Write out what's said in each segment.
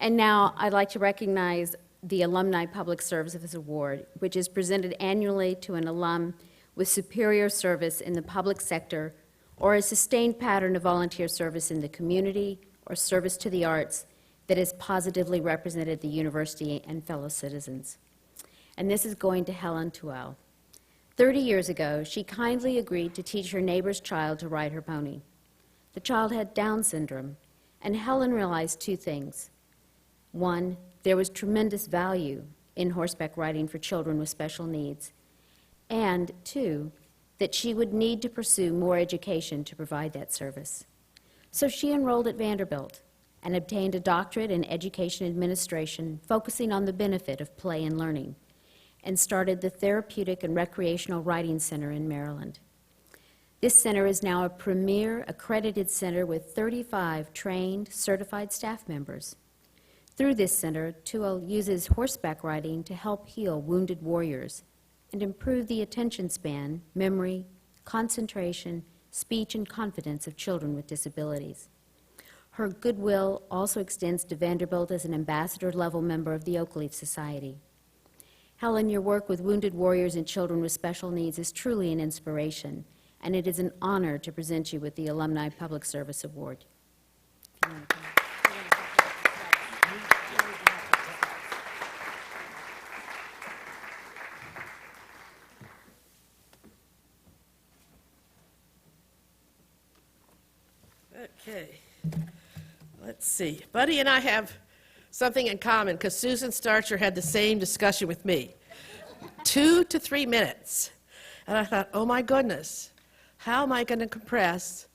And now I'd like to recognize the Alumni Public Services Award, which is presented annually to an alum with superior service in the public sector or a sustained pattern of volunteer service in the community or service to the arts that has positively represented the university and fellow citizens. And this is going to Helen Tuel. 30 years ago, she kindly agreed to teach her neighbor's child to ride her pony. The child had Down syndrome, and Helen realized two things. One, there was tremendous value in horseback riding for children with special needs. And two, that she would need to pursue more education to provide that service. So she enrolled at Vanderbilt and obtained a doctorate in education administration focusing on the benefit of play and learning, and started the Therapeutic and Recreational Riding Center in Maryland. This center is now a premier accredited center with 35 trained, certified staff members. Through this center, Tuel uses horseback riding to help heal wounded warriors and improve the attention span, memory, concentration, speech, and confidence of children with disabilities. Her goodwill also extends to Vanderbilt as an ambassador-level member of the Oak Leaf Society. Helen, your work with wounded warriors and children with special needs is truly an inspiration, and it is an honor to present you with the Alumni Public Service Award. Okay, let's see. Buddy and I have something in common because Susan Starcher had the same discussion with me. 2 to 3 minutes. And I thought, oh my goodness, how am I going to compress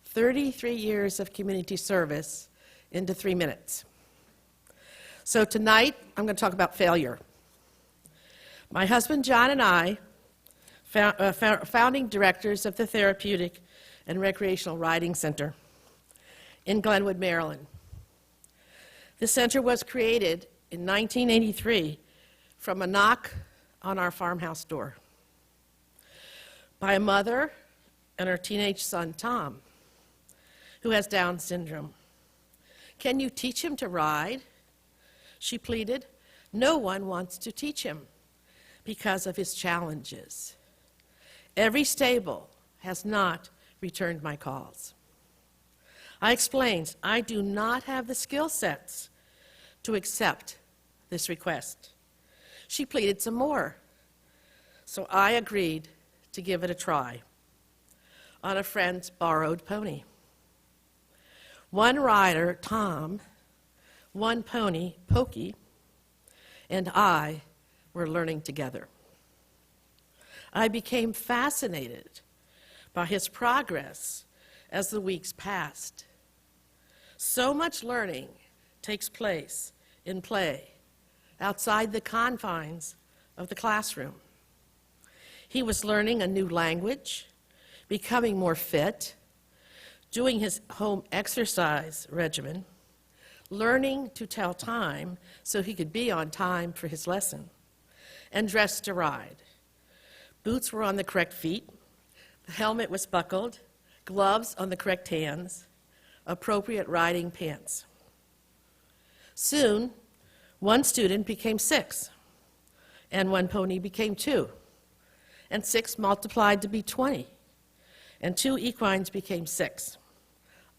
33 years of community service into 3 minutes? So tonight, I'm going to talk about failure. My husband John and I, founding directors of the Therapeutic and Recreational Riding Center in Glenwood, Maryland. The center was created in 1983 from a knock on our farmhouse door by a mother and her teenage son, Tom, who has Down syndrome. "Can you teach him to ride?" she pleaded. "No one wants to teach him because of his challenges. Every stable has not returned my calls." I explained, I do not have the skill sets to accept this request. She pleaded some more, so I agreed to give it a try on a friend's borrowed pony. One rider, Tom, one pony, Pokey, and I were learning together. I became fascinated by his progress as the weeks passed. So much learning takes place in play, outside the confines of the classroom. He was learning a new language, becoming more fit, doing his home exercise regimen, learning to tell time so he could be on time for his lesson, and dressed to ride. Boots were on the correct feet, the helmet was buckled, gloves on the correct hands, appropriate riding pants. Soon, one student became 6, and one pony became 2, and 6 multiplied to be 20, and 2 equines became 6.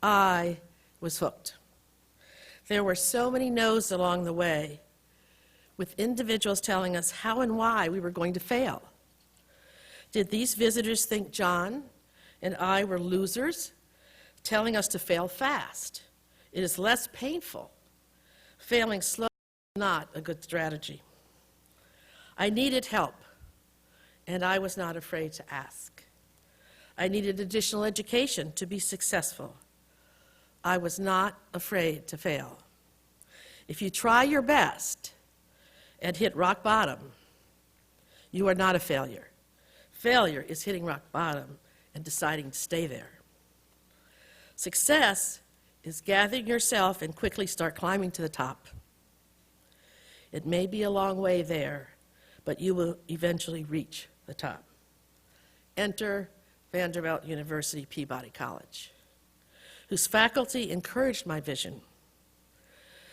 I was hooked. There were so many no's along the way, with individuals telling us how and why we were going to fail. Did these visitors think John and I were losers, telling us to fail fast? It is less painful. Failing slowly is not a good strategy. I needed help, and I was not afraid to ask. I needed additional education to be successful. I was not afraid to fail. If you try your best and hit rock bottom, you are not a failure. Failure is hitting rock bottom and deciding to stay there. Success is gathering yourself and quickly start climbing to the top. It may be a long way there, but you will eventually reach the top. Enter Vanderbilt University Peabody College, whose faculty encouraged my vision.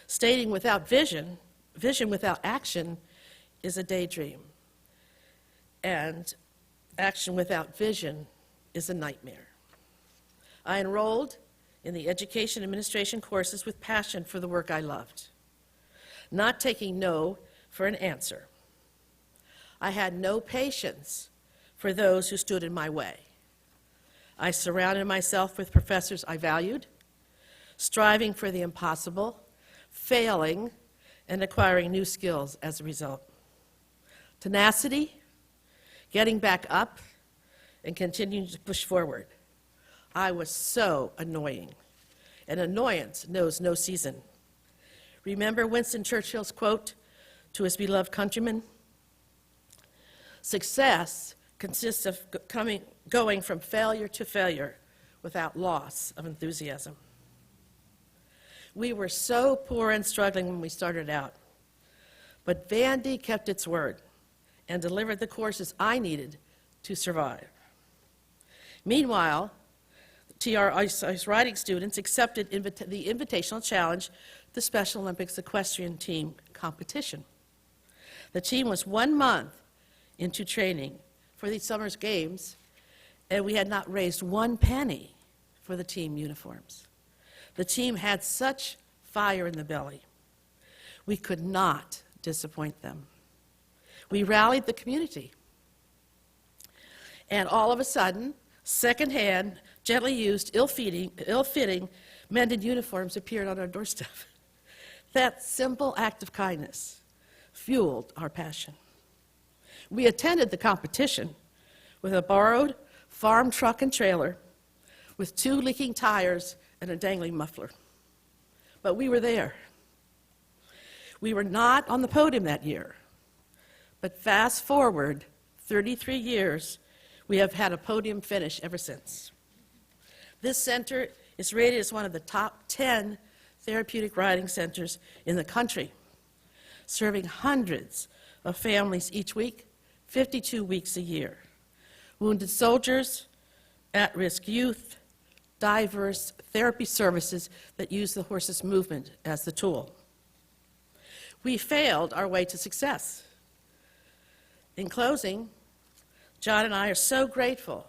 stating without vision, vision without action is a daydream, and action without vision is a nightmare. I enrolled in the education administration courses with passion for the work I loved, not taking no for an answer. I had no patience for those who stood in my way. I surrounded myself with professors I valued, striving for the impossible, failing, and acquiring new skills as a result. Tenacity, getting back up, and continuing to push forward. I was so annoying, and annoyance knows no season. Remember Winston Churchill's quote to his beloved countrymen? Success consists of going from failure to failure without loss of enthusiasm. We were so poor and struggling when we started out, but Vandy kept its word and delivered the courses I needed to survive. Meanwhile, TR Ice Riding students accepted the invitational challenge, the Special Olympics equestrian team competition. The team was 1 month into training for these summer's games, and we had not raised 1 penny for the team uniforms. The team had such fire in the belly. We could not disappoint them. We rallied the community. And all of a sudden, secondhand, gently used, ill-fitting mended uniforms appeared on our doorstep. That simple act of kindness fueled our passion. We attended the competition with a borrowed farm truck and trailer with 2 leaking tires and a dangling muffler. But we were there. We were not on the podium that year. But fast forward 33 years, we have had a podium finish ever since. This center is rated as one of the top 10 therapeutic riding centers in the country, serving hundreds of families each week, 52 weeks a year. Wounded soldiers, at-risk youth, diverse therapy services that use the horse's movement as the tool. We failed our way to success. In closing, John and I are so grateful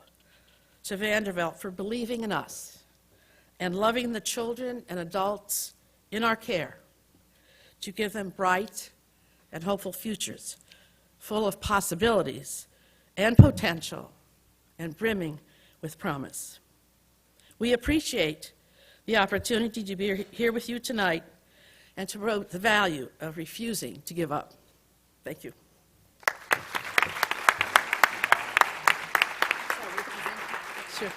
to Vanderbilt for believing in us and loving the children and adults in our care to give them bright and hopeful futures full of possibilities and potential and brimming with promise. We appreciate the opportunity to be here with you tonight and to promote the value of refusing to give up. Thank you. Sure.